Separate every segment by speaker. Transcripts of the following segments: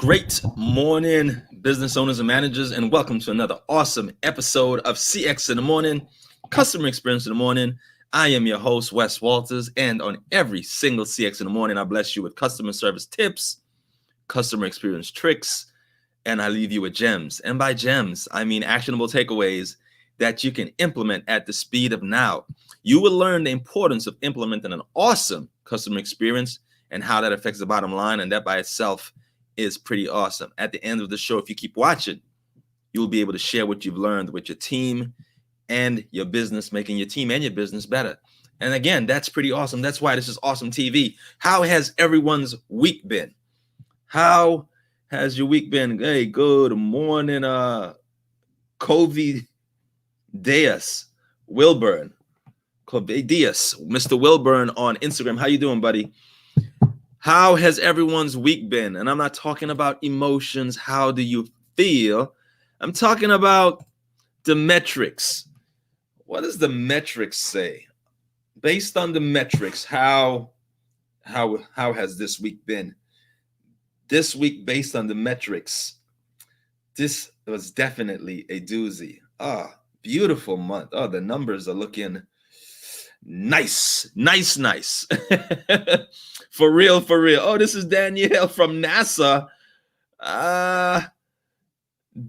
Speaker 1: Great morning, business owners and managers, and welcome to another awesome episode of CX in the Morning, Customer Experience in the Morning. I am your host, Wes Walters, and on every single CX in the Morning, I bless you with customer service tips, customer experience tricks, and I leave you with gems. And by gems, I mean actionable takeaways that you can implement at the speed of now. You will learn the importance of implementing an awesome customer experience and how that affects the bottom line, and that by itself is pretty awesome. At the end of the show, if you keep watching, you'll be able to share what you've learned with your team and your business, making your team and your business better. And again, that's pretty awesome. That's why this is awesome TV. How has everyone's week been? How has your week been? Hey, good morning, Covey Diaz Wilburn. Covey Diaz, Mr. Wilburn on Instagram. How you doing, buddy? How has everyone's week been? And I'm not talking about emotions. How do you feel? I'm talking about the metrics. What does the metrics say? Based on the metrics, how has this week been? This week, based on the metrics, this was definitely a doozy. Beautiful month. The numbers are looking nice. For real. Oh, this is Danielle from NASA.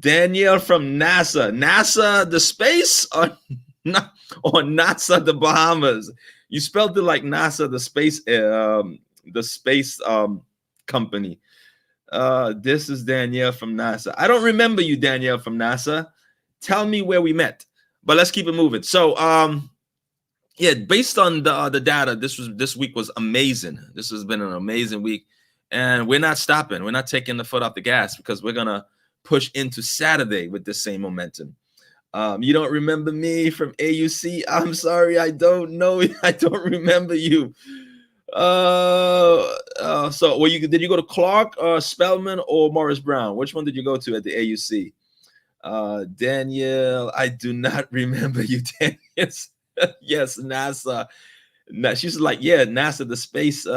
Speaker 1: Danielle from NASA. NASA, the space, or NASA, the Bahamas? You spelled it like NASA, the space company. This is Danielle from NASA. I don't remember you, Danielle from NASA. Tell me where we met. But let's keep it moving. So, yeah, based on the data, this week was amazing. This has been an amazing week, and we're not stopping. We're not taking the foot off the gas because we're gonna push into Saturday with the same momentum. You don't remember me from AUC? I'm sorry, I don't know. I don't remember you. So did you go to Clark, Spelman, or Morris Brown? Which one did you go to at the AUC? Danielle, I do not remember you, Danielle. Yes, NASA. She's like, yeah, NASA, the space. We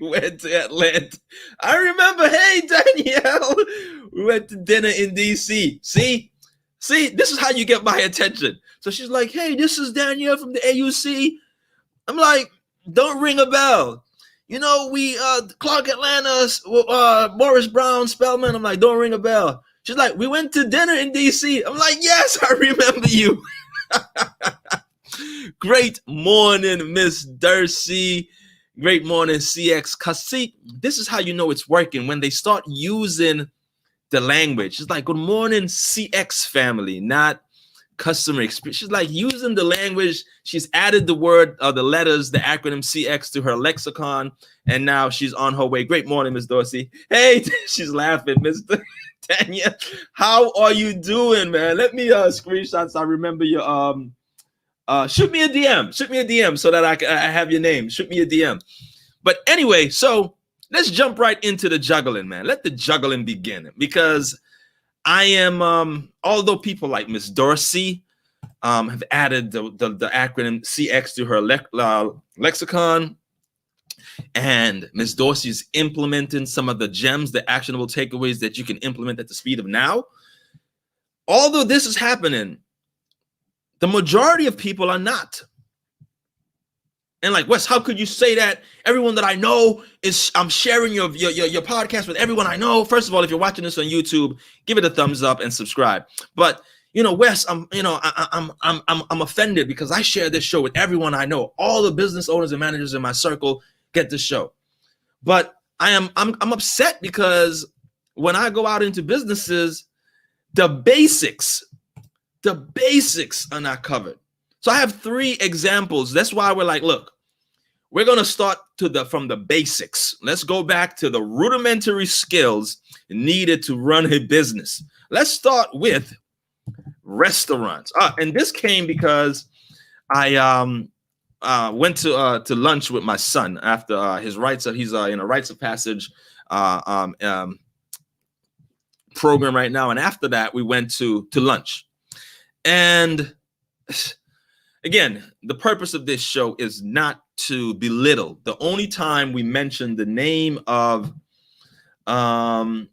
Speaker 1: went to Atlanta. I remember. Hey, Danielle, we went to dinner in DC. See, this is how you get my attention. So she's like, hey, this is Danielle from the AUC. I'm like, don't ring a bell. You know, we Clark, Atlanta, Morris Brown, Spelman. I'm like, don't ring a bell. She's like, we went to dinner in DC. I'm like, yes, I remember you. Great morning, Miss Darcy. Great morning, CX. Cause see, this is how you know it's working when they start using the language. It's like, good morning, CX family, not customer experience. She's like using the language. She's added the word, the letters, the acronym CX to her lexicon, and now she's on her way. Great morning, Miss Dorsey. Hey, she's laughing, Mr. Tanya. How are you doing, man? Let me screenshots. I remember you. Shoot me a DM so that I have your name. Shoot me a DM. But anyway, so let's jump right into the juggling, man. Let the juggling begin, because I am, although people like Miss Dorsey have added the acronym CX to her lexicon, and Miss Dorsey is implementing some of the gems, the actionable takeaways that you can implement at the speed of now. Although this is happening, the majority of people are not. And like, Wes, how could you say that? Everyone that I know I'm sharing your podcast with everyone I know. First of all, if you're watching this on YouTube, give it a thumbs up and subscribe. But you know, Wes, I'm offended because I share this show with everyone I know. All the business owners and managers in my circle get this show. But I'm upset because when I go out into businesses, the basics are not covered. So I have 3 examples. That's why we're like, look, we're going to start from the basics. Let's go back to the rudimentary skills needed to run a business. Let's start with restaurants. And this came because I went to lunch with my son after his rites. He's in a rites of passage program right now. And after that, we went to lunch. And again, the purpose of this show is not to belittle. The only time we mention the name of the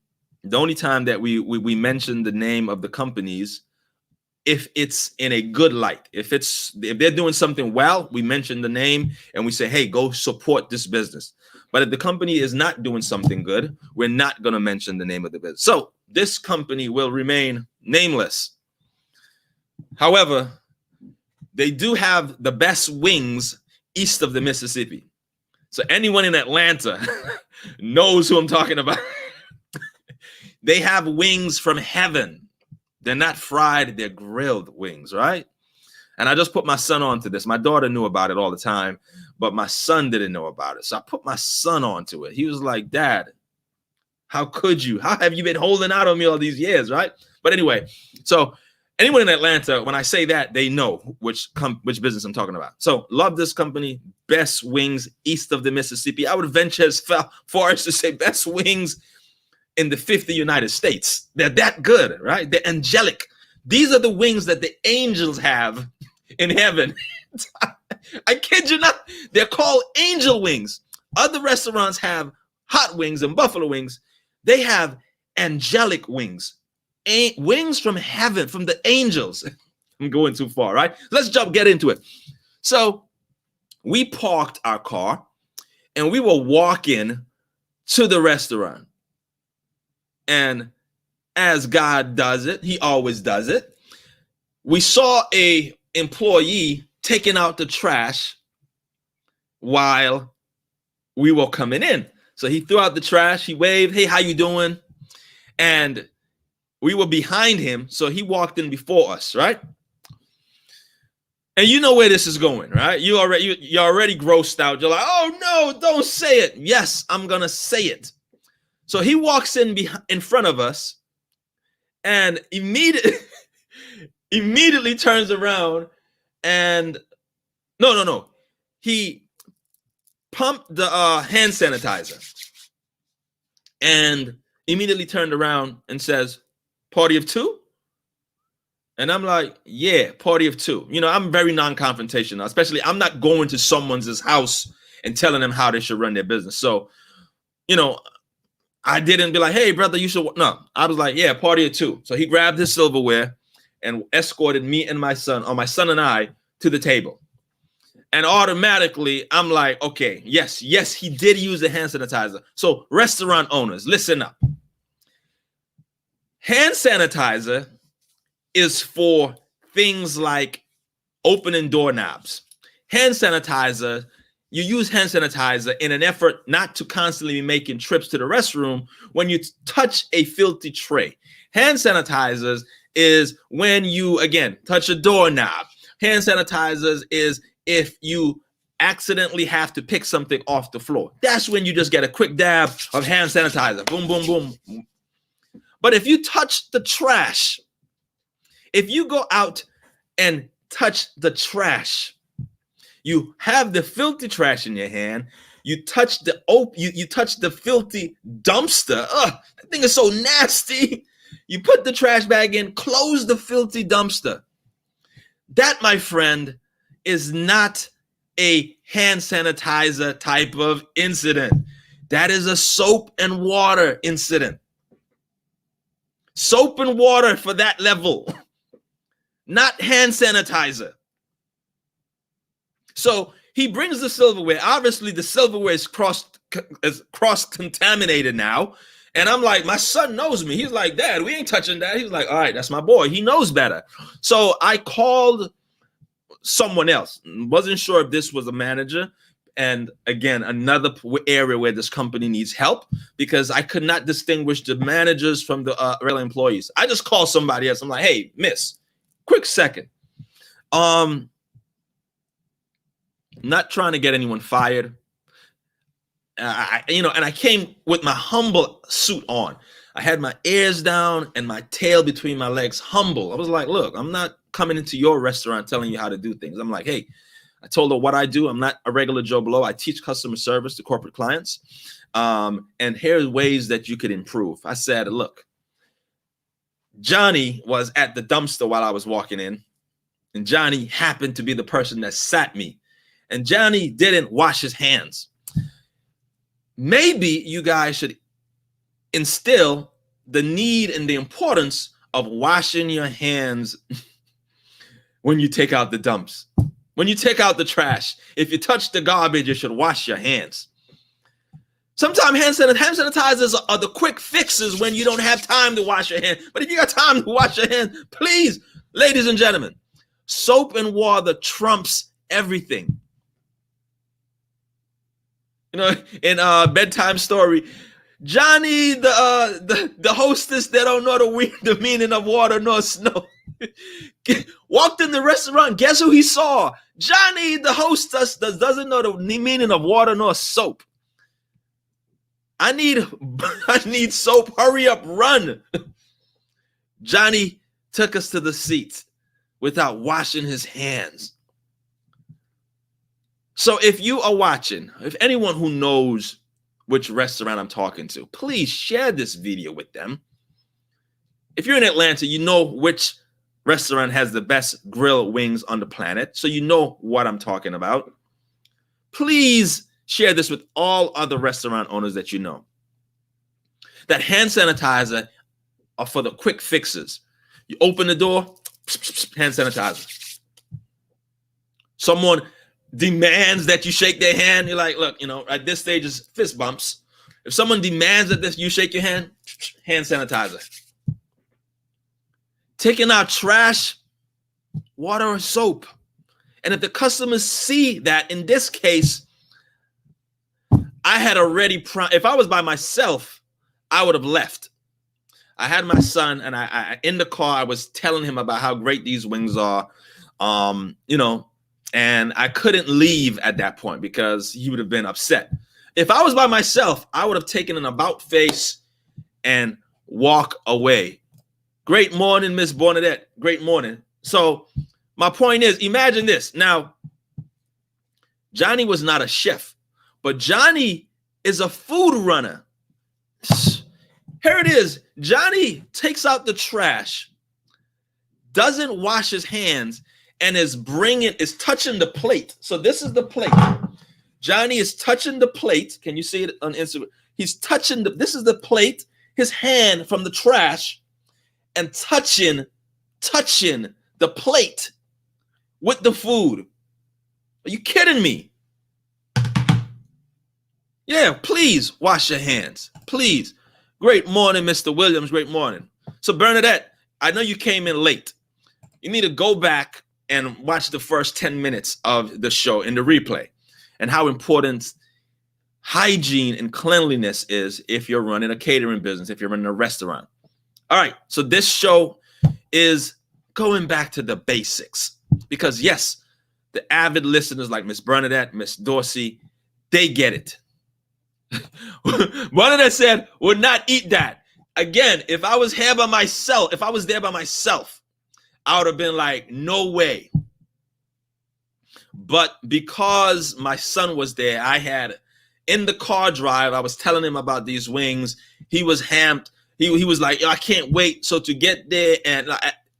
Speaker 1: only time that we mention the name of the companies, if it's in a good light, if they're doing something well, we mention the name and we say, hey, go support this business. But if the company is not doing something good, we're not going to mention the name of the business. So this company will remain nameless. However, they do have the best wings east of the Mississippi. So anyone in Atlanta knows who I'm talking about. They have wings from heaven. They're not fried, they're grilled wings, right? And I just put my son onto this. My daughter knew about it all the time, but my son didn't know about it. So I put my son onto it. He was like, Dad, how could you? How have you been holding out on me all these years, right? But anyway, so anyone in Atlanta, when I say that, they know which business I'm talking about. So love this company, best wings east of the Mississippi. I would venture as far as to say best wings in the 50 United States. They're that good, right? They're angelic. These are the wings that the angels have in heaven. I kid you not. They're called angel wings. Other restaurants have hot wings and buffalo wings. They have angelic wings. Wings from heaven, from the angels. I'm going too far, right? Let's get into it. So we parked our car and we were walking to the restaurant. And as God does it, he always does it. We saw a employee taking out the trash while we were coming in. So he threw out the trash. He waved, hey, how you doing? And we were behind him. So he walked in before us, right? And you know where this is going, right? You're already grossed out. You're like, oh no, don't say it. Yes, I'm going to say it. So he walks in front of us and immediately turns around and no. He pumped the hand sanitizer and immediately turned around and says, party of two? And I'm like, yeah, party of two. You know, I'm very non-confrontational, especially I'm not going to someone's house and telling them how they should run their business. So, you know, I didn't be like, hey, brother, you should. No, I was like, yeah, party of two. So he grabbed his silverware and escorted me and my son, or my son and I, to the table. And automatically, I'm like, okay, yes, he did use the hand sanitizer. So restaurant owners, listen up. Hand sanitizer is for things like opening doorknobs. Hand sanitizer, you use hand sanitizer in an effort not to constantly be making trips to the restroom when you touch a filthy tray. Hand sanitizers is when you, again, touch a doorknob. Hand sanitizers is if you accidentally have to pick something off the floor. That's when you just get a quick dab of hand sanitizer. Boom, boom, boom. But if you touch the trash, if you go out and touch the trash, you have the filthy trash in your hand. You touch the you touch the filthy dumpster. Ugh, that thing is so nasty. You put the trash bag in, close the filthy dumpster. That, my friend, is not a hand sanitizer type of incident. That is a soap and water incident. Soap and water for that level, not hand sanitizer. So he brings the silverware. Obviously, the silverware is cross-contaminated now. And I'm like, my son knows me. He's like, Dad, we ain't touching that. He's like, all right, that's my boy. He knows better. So I called someone else. Wasn't sure if this was a manager. And again, another area where this company needs help, because I could not distinguish the managers from the regular employees. I just called somebody else. I'm like, hey, miss, quick second. Not trying to get anyone fired. And I came with my humble suit on. I had my ears down and my tail between my legs, humble. I was like, look, I'm not coming into your restaurant telling you how to do things. I'm like, hey, I told her what I do. I'm not a regular Joe Blow. I teach customer service to corporate clients. And here's ways that you could improve. I said, look, Johnny was at the dumpster while I was walking in. And Johnny happened to be the person that sat me. and Johnny didn't wash his hands. Maybe you guys should instill the need and the importance of washing your hands when you take out the dumps, when you take out the trash. If you touch the garbage, you should wash your hands. Sometimes hand sanitizers are the quick fixes when you don't have time to wash your hands. But if you got time to wash your hands, please, ladies and gentlemen, soap and water trumps everything. You know, in Bedtime Story, Johnny, the hostess that don't know the meaning of water nor snow, walked in the restaurant. Guess who he saw? Johnny, the hostess that doesn't know the meaning of water nor soap. I need soap. Hurry up, run. Johnny took us to the seats without washing his hands. So if you are watching, if anyone who knows which restaurant I'm talking to, please share this video with them. If you're in Atlanta, you know which restaurant has the best grilled wings on the planet, so you know what I'm talking about. Please share this with all other restaurant owners that you know. That hand sanitizer are for the quick fixes. You open the door, hand sanitizer. Someone demands that you shake their hand. You're like, look, you know, at this stage is fist bumps. If someone demands that you shake your hand sanitizer. Taking out trash, water or soap. And if the customers see that, in this case, I had already, if I was by myself, I would have left. I had my son, and I in the car, I was telling him about how great these wings are, you know, and I couldn't leave at that point because he would have been upset. If I was by myself, I would have taken an about face and walk away. Great morning, Miss Bernadette. Great morning. So my point is, imagine this. Now, Johnny was not a chef, but Johnny is a food runner. Here it is. Johnny takes out the trash, doesn't wash his hands, and is touching the plate. So this is the plate. Johnny is touching the plate. Can you see it on Instagram? He's touching this is the plate, his hand from the trash, and touching the plate with the food. Are you kidding me? Yeah, please wash your hands. Please. Great morning, Mr. Williams. Great morning. So Bernadette, I know you came in late. You need to go back and watch the first 10 minutes of the show in the replay and how important hygiene and cleanliness is if you're running a catering business, if you're running a restaurant. All right, so this show is going back to the basics because, yes, the avid listeners like Miss Bernadette, Miss Dorsey, they get it. Bernadette said, would not eat that. Again, if I was there by myself, I would have been like, no way. But because my son was there, I had in the car drive, I was telling him about these wings. He was hamped. He was like, I can't wait. So to get there, and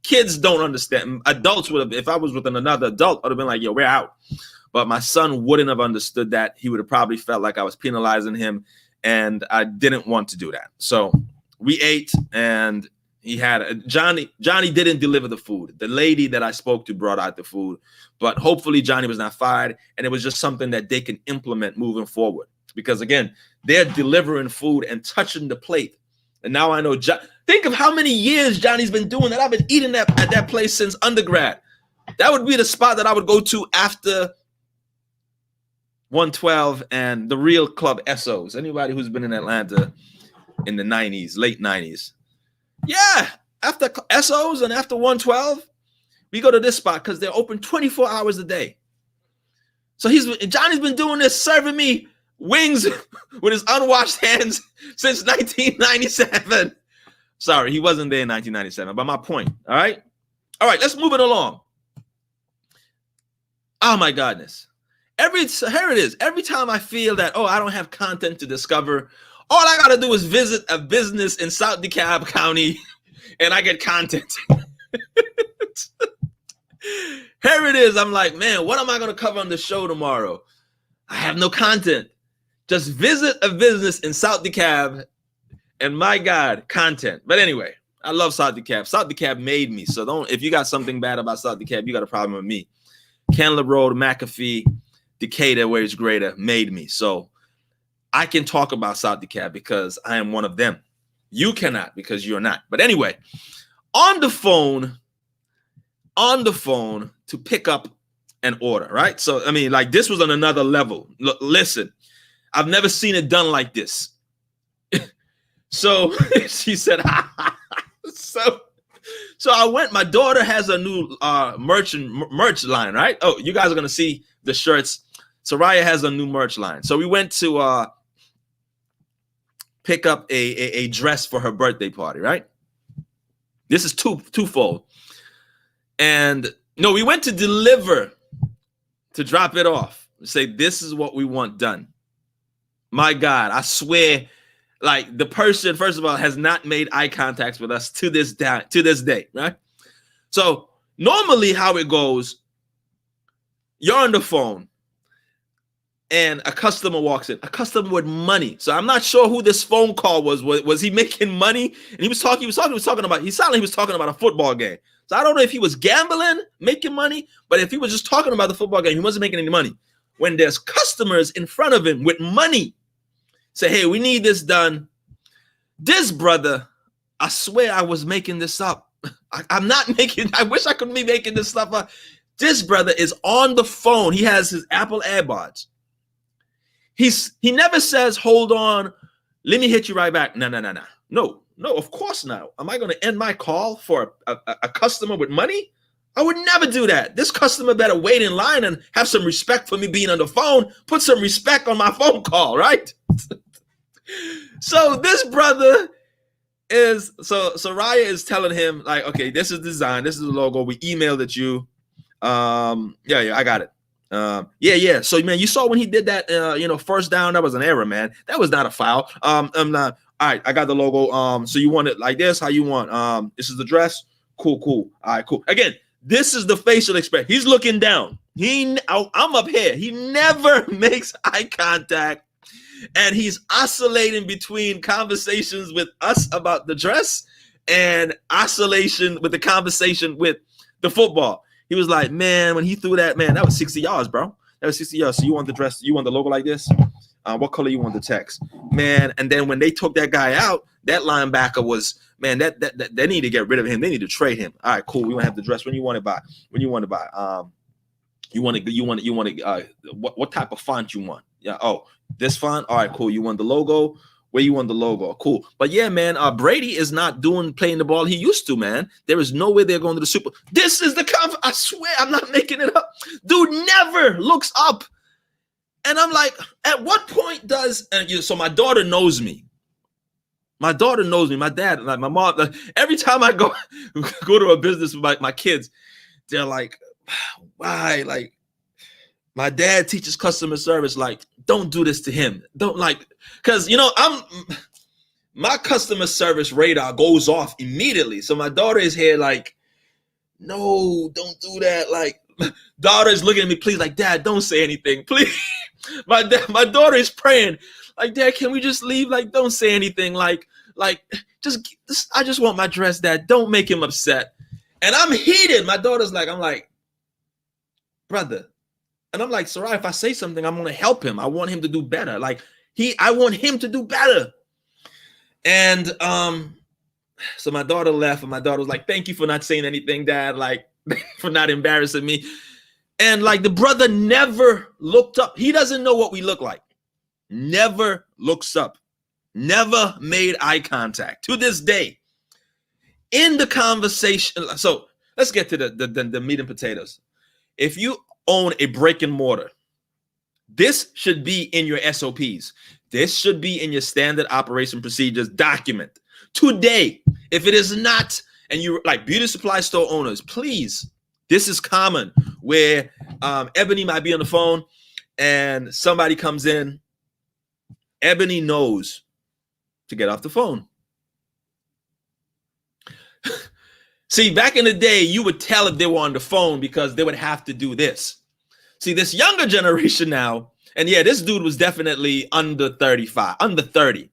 Speaker 1: kids don't understand. Adults would have, if I was with another adult, I would have been like, yo, we're out. But my son wouldn't have understood that. He would have probably felt like I was penalizing him, and I didn't want to do that. So we ate, and he had Johnny didn't deliver the food. The lady that I spoke to brought out the food, but hopefully Johnny was not fired, and it was just something that they can implement moving forward. Because again, they're delivering food and touching the plate. And now I know, think of how many years Johnny's been doing that. I've been eating at that place since undergrad. That would be the spot that I would go to after 112 and the real club SOs. Anybody who's been in Atlanta in the 90s, late 90s. Yeah, after SOs and after 112, we go to this spot because they're open 24 hours a day. So Johnny's been doing this, serving me wings with his unwashed hands since 1997. Sorry, he wasn't there in 1997, but my point, all right? All right, let's move it along. Oh my goodness. Here it is. Every time I feel that, I don't have content to discover, all I got to do is visit a business in South DeKalb County and I get content. Here it is. I'm like, man, what am I going to cover on the show tomorrow? I have no content. Just visit a business in South DeKalb, and my God, content. But anyway, I love South DeKalb. South DeKalb made me. So don't, if you got something bad about South DeKalb, you got a problem with me. Candler Road, McAfee, Decatur, where it's greater, made me. So I can talk about South DeKalb because I am one of them. You cannot because you're not. But anyway, on the phone to pick up an order, right? So, I mean, like this was on another level. Listen, I've never seen it done like this. So she said, so I went, my daughter has a new merch line, right? Oh, you guys are going to see the shirts. Soraya has a new merch line. So we went to pick up a dress for her birthday party, right? This is twofold. And no, we went to deliver, to drop it off, say, this is what we want done. My God, I swear, like the person, first of all, has not made eye contact with us to this day, right? So normally how it goes, you're on the phone and a customer walks in, a customer with money. So I'm not sure who this phone call was. Was he making money? And he was talking about, he sounded like he was talking about a football game. So I don't know if he was gambling, making money, but if he was just talking about the football game, he wasn't making any money. When there's customers in front of him with money, say, hey, we need this done. This brother, I swear I was making this up. I'm not making, I wish I could be making this stuff up. This brother is on the phone. He has his Apple AirPods. He never says, hold on, let me hit you right back. No, of course not. Am I going to end my call for a customer with money? I would never do that. This customer better wait in line and have some respect for me being on the phone. Put some respect on my phone call, right? So this brother is, so Raya is telling him, like, okay, this is design. This is the logo. We emailed it you. Yeah, I got it. Yeah. So, man, you saw when he did that, first down, that was an error, man. That was not a foul. I'm not. All right, I got the logo. So you want it like this? How you want? This is the dress. Cool. All right, cool. Again, this is the facial expression. He's looking down. I'm up here. He never makes eye contact, and he's oscillating between conversations with us about the dress and oscillation with the conversation with the football. He was like, man, when he threw that, man, that was 60 yards, bro. That was 60 yards. So you want the dress? You want the logo like this? What color you want the text, man? And then when they took that guy out, that linebacker was, man, that they need to get rid of him. They need to trade him. All right, cool. We want to have the dress when you want it by. You want it. What type of font you want? Yeah. Oh, this font. All right, cool. You want the logo? Where you want the logo? Cool. But yeah, man, Brady is not playing the ball he used to, man. There is no way they're going to the Super. This is the I swear, I'm not making it up. Dude never looks up. And I'm like, at what point does, so my daughter knows me. My daughter knows me. My dad, like my mom, like, every time I go to a business with my kids, they're like, why? Like, my dad teaches customer service. Like, don't do this to him. Don't, like, because, my customer service radar goes off immediately. So my daughter is here like, no, don't do that. Like, daughter is looking at me, please, like, Dad, don't say anything, please. My daughter is praying, like, Dad, can we just leave? Like, don't say anything. Like, just I just want my dress, Dad. Don't make him upset. And I'm heated. My daughter's like, I'm like, brother. And I'm like, Sarai, if I say something, I'm going to help him. I want him to do better. Like, I want him to do better. And so my daughter left, and my daughter was like, thank you for not saying anything, Dad. Like, for not embarrassing me. And like, the brother never looked up. He doesn't know what we look like. Never looks up. Never made eye contact to this day. In the conversation, so let's get to the meat and potatoes. If you own a brick and mortar, this should be in your SOPs. This should be in your standard operation procedures document. Today, if it is not, and you like beauty supply store owners, please, this is common where Ebony might be on the phone and somebody comes in. Ebony knows to get off the phone. See, back in the day, you would tell if they were on the phone because they would have to do this. See, this younger generation now, and yeah, this dude was definitely under 35, under 30.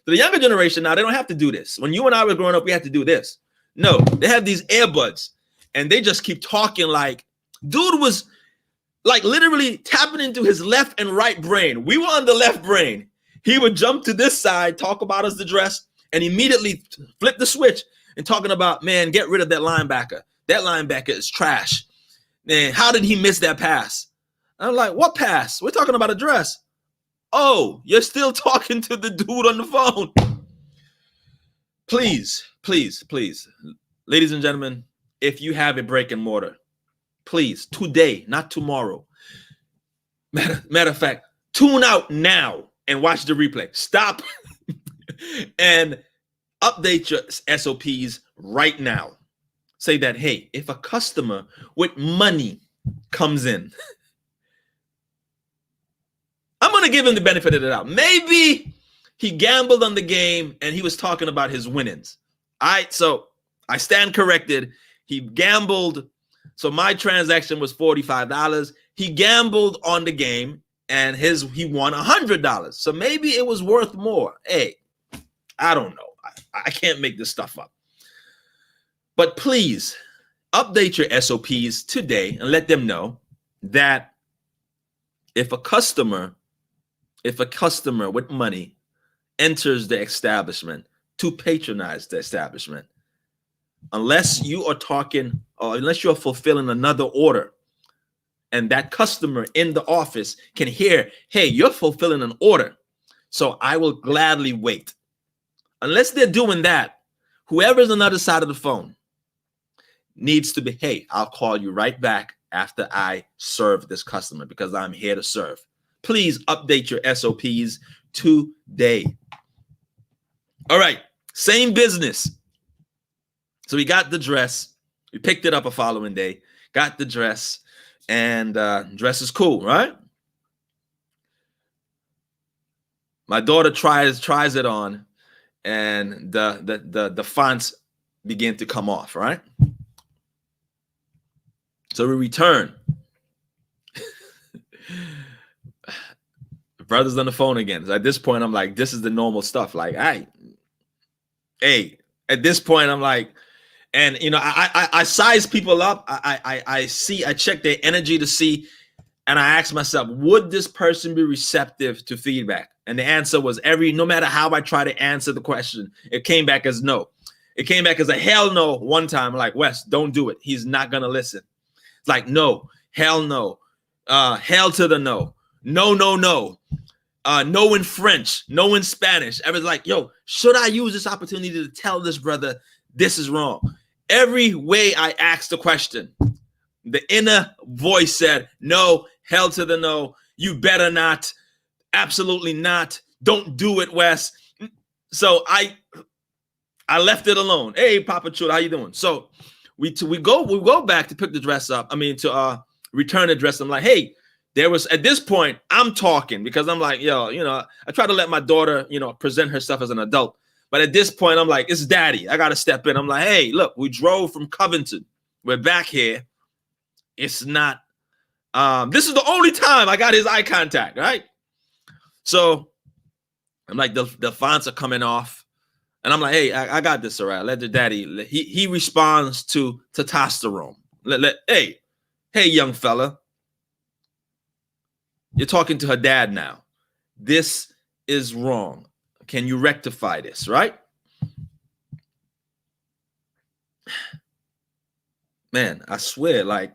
Speaker 1: So the younger generation now, they don't have to do this. When you and I were growing up, we had to do this. No, they have these earbuds and they just keep talking like, dude was like literally tapping into his left and right brain. We were on the left brain. He would jump to this side, talk about us address, and immediately flip the switch and talking about, man, get rid of that linebacker. That linebacker is trash. Man, how did he miss that pass? I'm like, what pass? We're talking about address. Oh, you're still talking to the dude on the phone. Please, please, please, ladies and gentlemen, if you have a brick and mortar, please, today, not tomorrow. Matter of fact, tune out now and watch the replay. Stop and update your SOPs right now. Say that, hey, if a customer with money comes in, I'm going to give him the benefit of the doubt. Maybe he gambled on the game and he was talking about his winnings. All right, so I stand corrected. He gambled. So my transaction was $45. He gambled on the game and he won $100. So maybe it was worth more. Hey, I don't know. I can't make this stuff up. But please update your SOPs today and let them know that if a customer with money enters the establishment to patronize the establishment, unless you are talking or unless you're fulfilling another order and that customer in the office can hear, hey, you're fulfilling an order, so I will gladly wait. Unless they're doing that, whoever's on the other side of the phone needs to be, hey, I'll call you right back after I serve this customer because I'm here to serve. Please update your SOPs today. All right, same business. So we got the dress. We picked it up a following day, got the dress, and dress is cool, right? My daughter tries it on, and the fonts begin to come off, right? So we return. Brother's on the phone again. So at this point, I'm like, this is the normal stuff. Like, hey, at this point, I'm like, and you know, I size people up. I check their energy to see, and I ask myself, would this person be receptive to feedback? And the answer was no matter how I try to answer the question, it came back as no. It came back as a hell no one time. I'm like, Wes, don't do it. He's not gonna listen. It's like, no, hell no, hell to the no, no, no, no. No in French, no in Spanish. I was like, yo, should I use this opportunity to tell this brother this is wrong? Every way I asked the question, the inner voice said, no, hell to the no. You better not. Absolutely not. Don't do it, Wes. So I left it alone. Hey, Papa Chula, how you doing? So we go back to pick the dress up. I mean, to return the dress. I'm like, hey, there was, at this point, I'm talking because I'm like, yo, you know, I try to let my daughter, you know, present herself as an adult. But at this point, I'm like, it's daddy. I got to step in. I'm like, hey, look, we drove from Covington. We're back here. It's not, this is the only time I got his eye contact, right? So I'm like, the fonts are coming off. And I'm like, hey, I got this, all right. Let the daddy, he responds to testosterone. Hey, young fella. You're talking to her dad now. This is wrong. Can you rectify this, right? Man, I swear, like,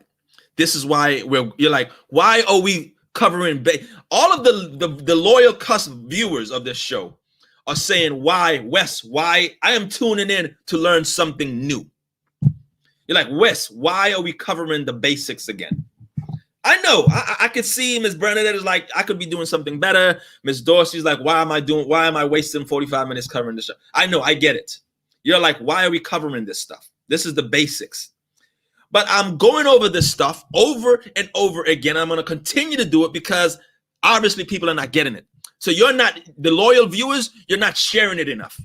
Speaker 1: this is why you're like, why are we covering all of the loyal viewers of this show are saying, why, Wes, why? I am tuning in to learn something new. You're like, Wes, why are we covering the basics again? I know. I could see Miss Bernadette is like, I could be doing something better. Miss Dorsey's like, why am I wasting 45 minutes covering this show? I know, I get it. You're like, why are we covering this stuff? This is the basics. But I'm going over this stuff over and over again. I'm going to continue to do it because obviously people are not getting it. So you're not, the loyal viewers, you're not sharing it enough.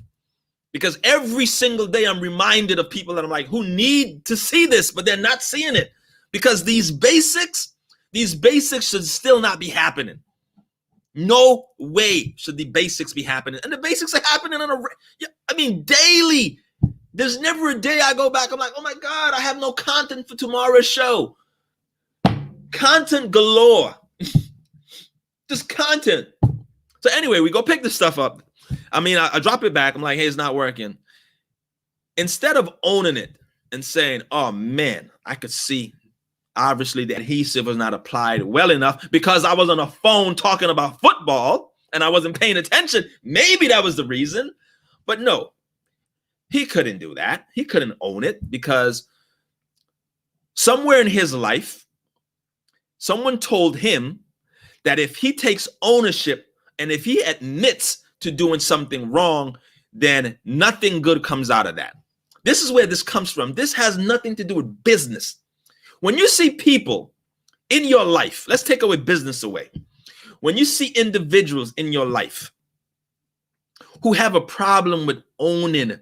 Speaker 1: Because every single day I'm reminded of people that I'm like, who need to see this, but they're not seeing it. Because these basics should still not be happening. No way should the basics be happening. And the basics are happening daily. There's never a day I go back, I'm like, oh my God, I have no content for tomorrow's show. Content galore. Just content. So anyway, we go pick this stuff up. I drop it back. I'm like, hey, it's not working. Instead of owning it and saying, oh man, I could see obviously the adhesive was not applied well enough because I was on a phone talking about football and I wasn't paying attention. Maybe that was the reason. But no, he couldn't do that. He couldn't own it because somewhere in his life, someone told him that if he takes ownership and if he admits to doing something wrong, then nothing good comes out of that. This is where this comes from. This has nothing to do with business. When you see people in your life, let's take away business away. When you see individuals in your life who have a problem with ownership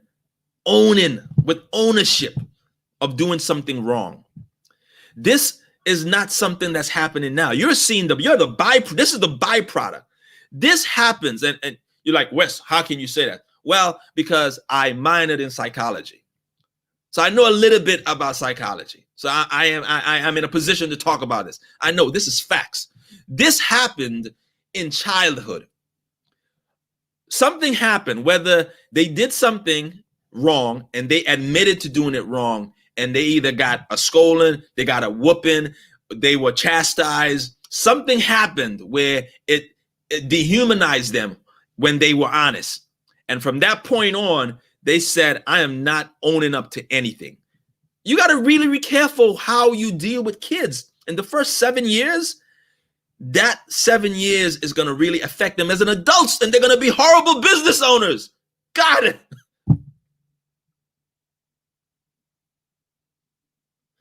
Speaker 1: of doing something wrong, this is not something that's happening now. This is the byproduct. This happens, and you're like, Wes, how can you say that? Well, because I minored in psychology. So I know a little bit about psychology. So I am in a position to talk about this. I know this is facts. This happened in childhood. Something happened, whether they did something wrong and they admitted to doing it wrong, and they either got a scolding, they got a whooping, they were chastised. Something happened where it dehumanized them when they were honest. And from that point on, they said, I am not owning up to anything. You got to really be careful how you deal with kids. In the first 7 years, that 7 years is going to really affect them as an adults, and they're going to be horrible business owners. Got it.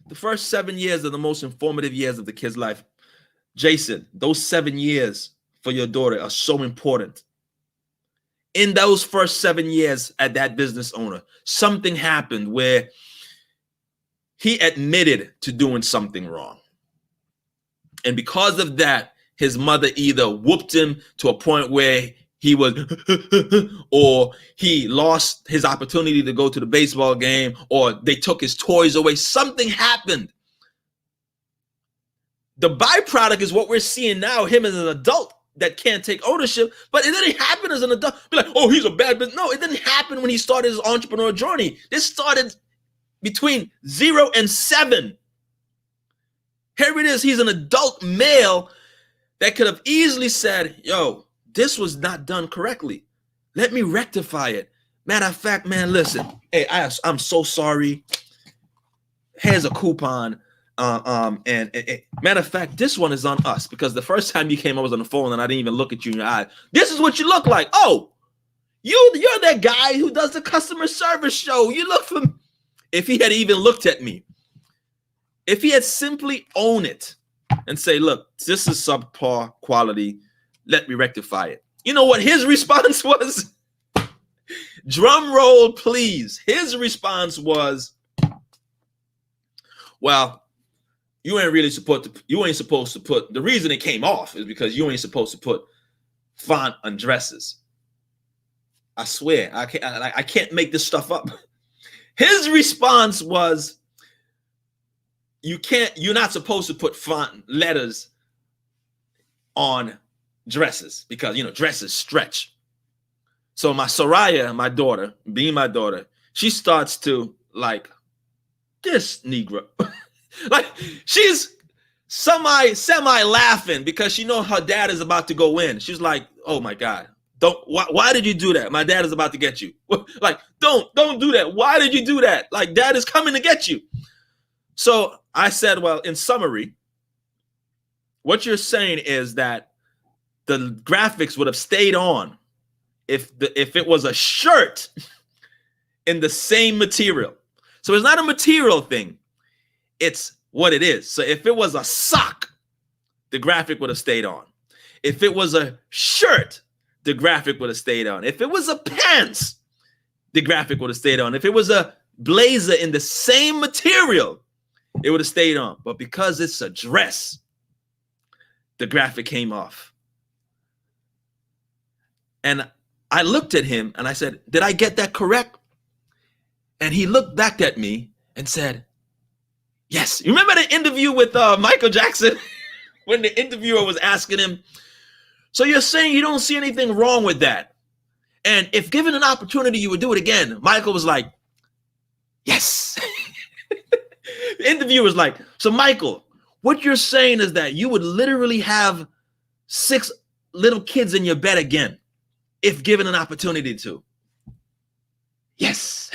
Speaker 1: The first 7 years are the most informative years of the kid's life. Jason, those 7 years for your daughter are so important. In those first 7 years at that business owner, something happened where he admitted to doing something wrong. And because of that, his mother either whooped him to a point where he was, or he lost his opportunity to go to the baseball game, or they took his toys away. Something happened. The byproduct is what we're seeing now, him as an adult that can't take ownership, but it didn't happen as an adult. Be like, oh, he's a bad business. No, it didn't happen when he started his entrepreneur journey. This started between 0 and 7. Here it is. He's an adult male that could have easily said, yo, this was not done correctly. Let me rectify it. Matter of fact, man, listen. Hey, I'm so sorry. Here's a coupon. And matter of fact, this one is on us because the first time you came, I was on the phone and I didn't even look at you in your eye. This is what you look like. Oh, you're that guy who does the customer service show. You look for me. If he had even looked at me, if he had simply owned it and say, look, this is subpar quality. Let me rectify it. You know what his response was? Drum roll, please. His response was, well, you ain't supposed to put, the reason it came off is because you ain't supposed to put font on dresses. I swear, I can't make this stuff up. His response was, you're not supposed to put font letters on dresses because, dresses stretch. So my Soraya, my daughter, being my daughter, she starts to like, this Negro. Like she's semi laughing because she knows her dad is about to go in. She's like, oh my God, why did you do that? My dad is about to get you. Like, don't do that. Why did you do that? Like, dad is coming to get you. So I said, well, in summary, what you're saying is that the graphics would have stayed on if it was a shirt in the same material. So it's not a material thing. It's what it is. So if it was a sock, the graphic would have stayed on. If it was a shirt, the graphic would have stayed on. If it was a pants, the graphic would have stayed on. If it was a blazer in the same material, it would have stayed on. But because it's a dress, the graphic came off. And I looked at him and I said, did I get that correct? And he looked back at me and said, yes. You remember the interview with Michael Jackson? When the interviewer was asking him, so you're saying you don't see anything wrong with that? And if given an opportunity, you would do it again. Michael was like, yes. The interviewer was like, so Michael, what you're saying is that you would literally have 6 little kids in your bed again if given an opportunity to? Yes.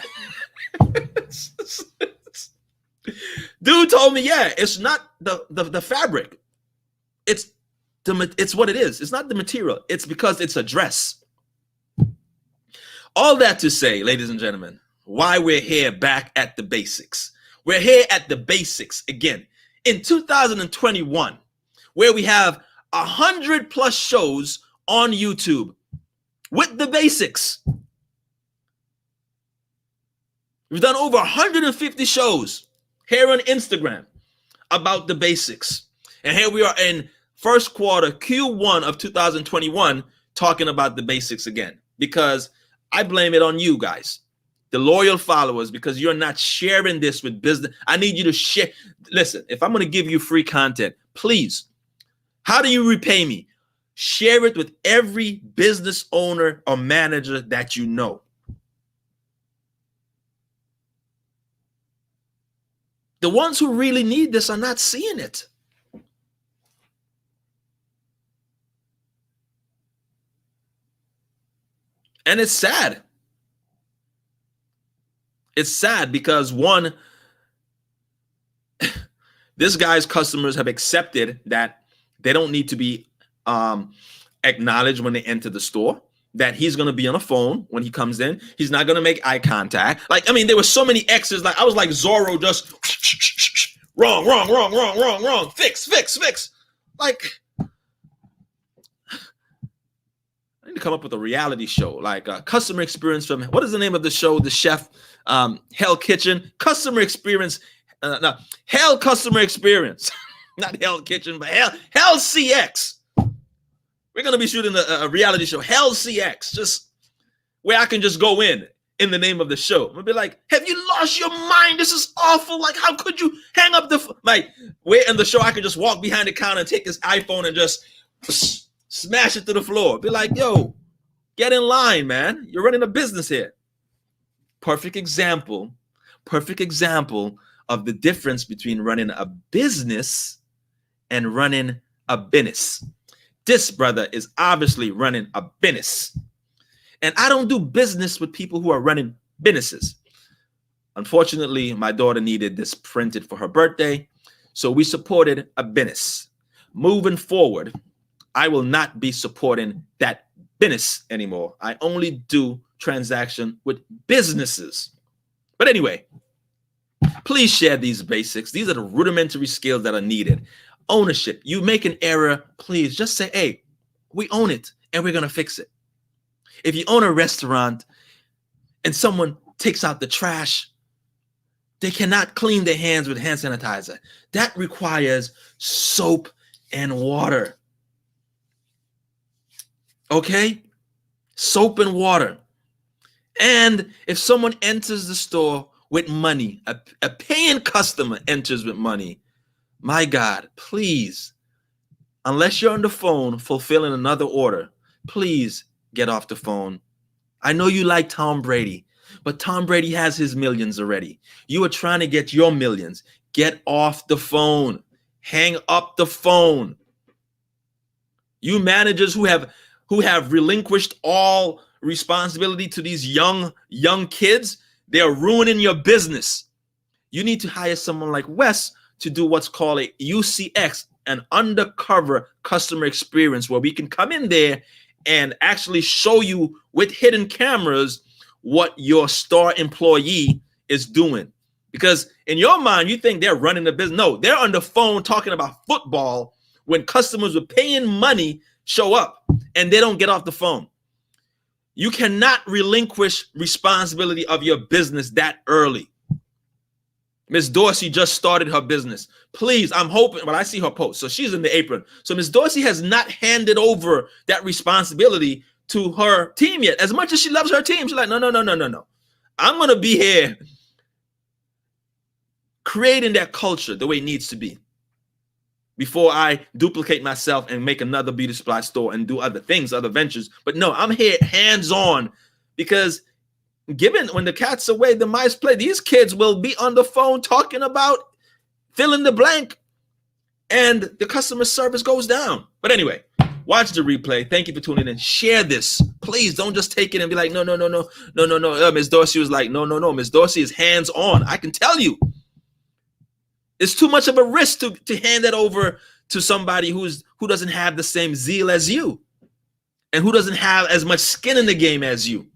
Speaker 1: Dude told me, yeah, it's not the fabric. It's what it is. It's not the material. It's because it's a dress. All that to say, ladies and gentlemen, why we're here back at the basics. We're here at the basics again. In 2021, where we have 100+ shows on YouTube with the basics. We've done over 150 shows here on Instagram about the basics. And here we are in first quarter, Q1 of 2021, talking about the basics again. Because I blame it on you guys, the loyal followers, because you're not sharing this with business. I need you to share. Listen, if I'm going to give you free content, please, how do you repay me? Share it with every business owner or manager that you know. The ones who really need this are not seeing it. And it's sad. It's sad because, one, this guy's customers have accepted that they don't need to be acknowledged when they enter the store, that he's going to be on a phone when he comes in. He's not going to make eye contact. Like, I mean, there were so many X's. Like, I was like Zorro, just wrong. Fix. Like, I need to come up with a reality show, like customer experience from, what is the name of the show? The chef, Hell Kitchen, customer experience. No, Hell Customer Experience. Not Hell Kitchen, but Hell CX. We're going to be shooting a reality show, Hell CX, just where I can just go in the name of the show. I'm going to be like, have you lost your mind? This is awful. Like, how could you hang up the, like, where in the show I can just walk behind the counter and take his iPhone and just smash it to the floor. Be like, yo, get in line, man. You're running a business here. Perfect example of the difference between running a business and running a business. This brother is obviously running a business. And I don't do business with people who are running businesses. Unfortunately, my daughter needed this printed for her birthday, so we supported a business. Moving forward, I will not be supporting that business anymore. I only do transaction with businesses. But anyway, please share these basics. These are the rudimentary skills that are needed. Ownership. You make an error, please just say, hey, we own it and we're going to fix it. If you own a restaurant and someone takes out the trash, they cannot clean their hands with hand sanitizer. That requires soap and water. Okay? Soap and water. And if someone enters the store with money, a paying customer enters with money, my God, please, unless you're on the phone fulfilling another order, please get off the phone. I know you like Tom Brady, but Tom Brady has his millions already. You are trying to get your millions. Get off the phone. Hang up the phone. You managers who have relinquished all responsibility to these young kids, they're ruining your business. You need to hire someone like Wes to do what's called a UCX, an undercover customer experience, where we can come in there and actually show you with hidden cameras what your store employee is doing. Because in your mind, you think they're running the business. No, they're on the phone talking about football when customers with paying money show up and they don't get off the phone. You cannot relinquish responsibility of your business that early. Miss Dorsey just started her business. Please, I'm hoping, but I see her post. So she's in the apron. So Miss Dorsey has not handed over that responsibility to her team yet. As much as she loves her team, she's like, no. I'm going to be here creating that culture the way it needs to be before I duplicate myself and make another beauty supply store and do other things, other ventures. But no, I'm here hands-on, because given when the cat's away, the mice play. These kids will be on the phone talking about fill in the blank, and the customer service goes down. But anyway, watch the replay. Thank you for tuning in. Share this. Please don't just take it and be like, no. Miss Dorsey was like, no. Miss Dorsey is hands-on. I can tell you. It's too much of a risk to hand that over to somebody who doesn't have the same zeal as you and who doesn't have as much skin in the game as you.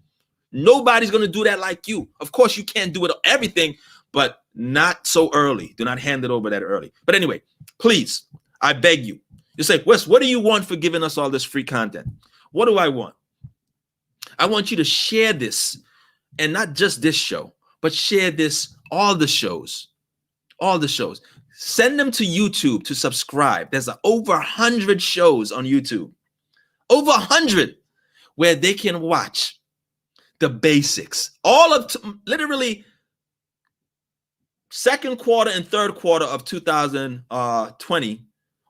Speaker 1: Nobody's going to do that like you. Of course, you can't do it everything, but not so early. Do not hand it over that early. But anyway, please, I beg you. You say, Wes, what do you want for giving us all this free content? What do I want? I want you to share this, and not just this show, but share this, all the shows. All the shows. Send them to YouTube to subscribe. There's over 100 shows on YouTube. Over 100 where they can watch the basics. All of literally second quarter and third quarter of 2020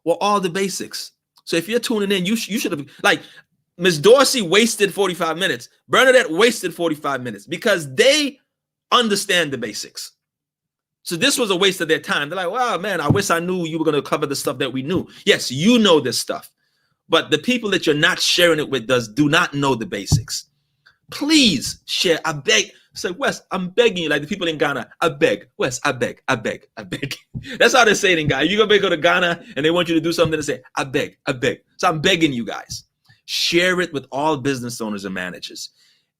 Speaker 1: were all the basics. So if you're tuning in, you should have, like, Miss Dorsey wasted 45 minutes. Bernadette wasted 45 minutes because they understand the basics. So this was a waste of their time. They're like, wow, man, I wish I knew you were going to cover the stuff that we knew. Yes, you know this stuff. But the people that you're not sharing it with do not know the basics. Please share. I beg. Say, Wes, I'm begging you. Like the people in Ghana, I beg. Wes, I beg. That's how they say it in Ghana. You're going to go to Ghana and they want you to do something to say, I beg. So I'm begging you guys. Share it with all business owners and managers.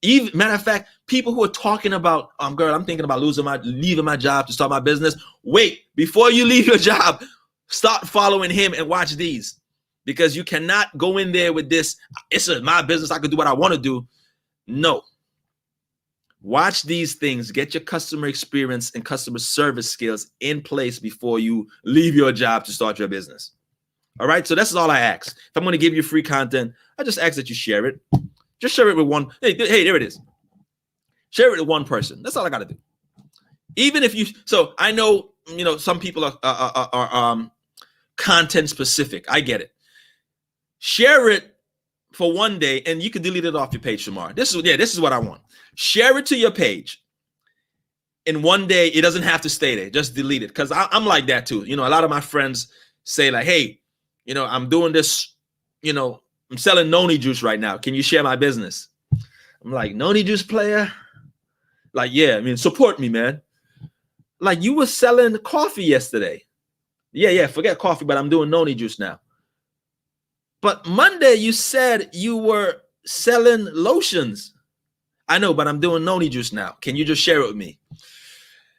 Speaker 1: Even, matter of fact, people who are talking about, girl, I'm thinking about leaving my job to start my business. Wait, before you leave your job, start following him and watch these, because you cannot go in there with this. It's my business. I can do what I want to do. No. Watch these things. Get your customer experience and customer service skills in place before you leave your job to start your business. All right. So that's all I ask. If I'm going to give you free content, I just ask that you share it. Just share it with one. Hey, there it is. Share it with one person. That's all I got to do. Even if you, so I know, some people are content specific. I get it. Share it for one day and you can delete it off your page tomorrow. This is what I want. Share it to your page. In one day, it doesn't have to stay there. Just delete it. Because I'm like that too. A lot of my friends say like, hey, I'm doing this, I'm selling noni juice right now. Can you share my business? I'm like, noni juice player? Like, yeah, support me, man. Like, you were selling coffee yesterday. Yeah, forget coffee, but I'm doing noni juice now. But Monday, you said you were selling lotions. I know, but I'm doing noni juice now. Can you just share it with me?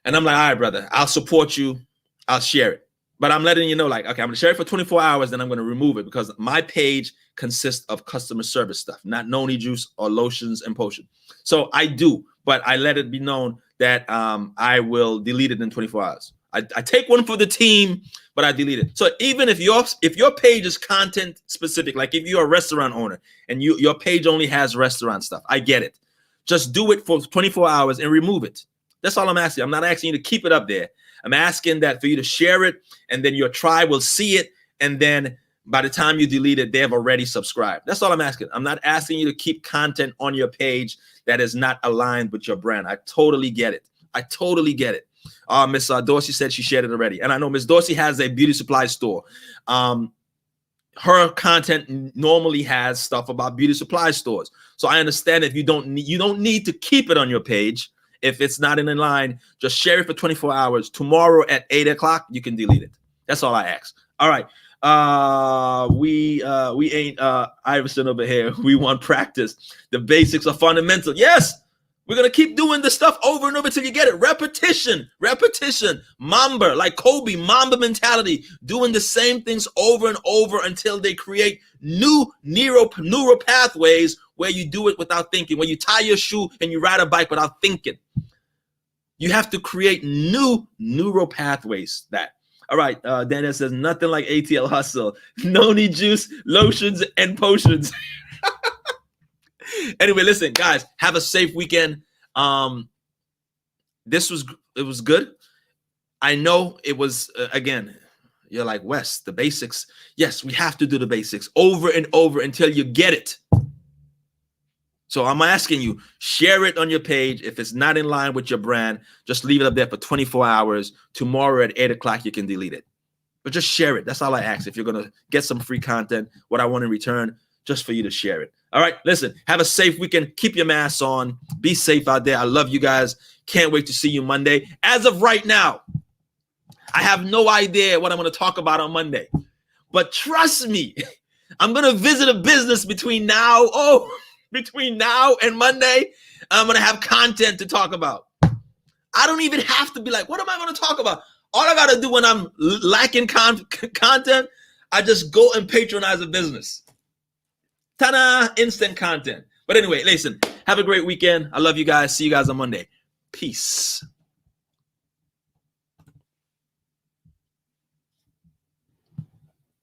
Speaker 1: And I'm like, all right, brother, I'll support you. I'll share it. But I'm letting you know, like, okay, I'm going to share it for 24 hours, then I'm going to remove it because my page consists of customer service stuff, not noni juice or lotions and potion. So I do, but I let it be known that I will delete it in 24 hours. I take one for the team, but I delete it. So even if your page is content specific, like if you're a restaurant owner and your page only has restaurant stuff, I get it. Just do it for 24 hours and remove it. That's all I'm asking. I'm not asking you to keep it up there. I'm asking that for you to share it, and then your tribe will see it, and then by the time you delete it, they have already subscribed. That's all I'm asking. I'm not asking you to keep content on your page that is not aligned with your brand. I totally get it. Miss Dorsey said she shared it already, and I know Miss Dorsey has a beauty supply store. Her content normally has stuff about beauty supply stores, so I understand if you don't need to keep it on your page. If it's not in line, just share it for 24 hours. Tomorrow at 8 o'clock, you can delete it. That's all I ask. All right. We ain't Iverson over here. We want practice. The basics are fundamental. Yes. We're going to keep doing this stuff over and over until you get it. Repetition, Mamba, like Kobe, Mamba mentality, doing the same things over and over until they create new neural pathways where you do it without thinking. When you tie your shoe and you ride a bike without thinking. You have to create new neural pathways. All right, Daniel says, nothing like ATL hustle. Noni juice, lotions, and potions. Anyway, listen, guys, have a safe weekend. It was good. I know it was, again, you're like, Wes, the basics. Yes, we have to do the basics over and over until you get it. So I'm asking you, share it on your page. If it's not in line with your brand, just leave it up there for 24 hours. Tomorrow at 8 o'clock, you can delete it. But just share it. That's all I ask. If you're going to get some free content, what I want in return, just for you to share it. All right, listen, have a safe weekend. Keep your masks on. Be safe out there. I love you guys. Can't wait to see you Monday. As of right now, I have no idea what I'm going to talk about on Monday. But trust me, I'm going to visit a business between now and Monday. I'm going to have content to talk about. I don't even have to be like, what am I going to talk about? All I got to do when I'm lacking content, I just go and patronize a business. Ta-da! Instant content. But anyway, listen, have a great weekend. I love you guys. See you guys on Monday. Peace.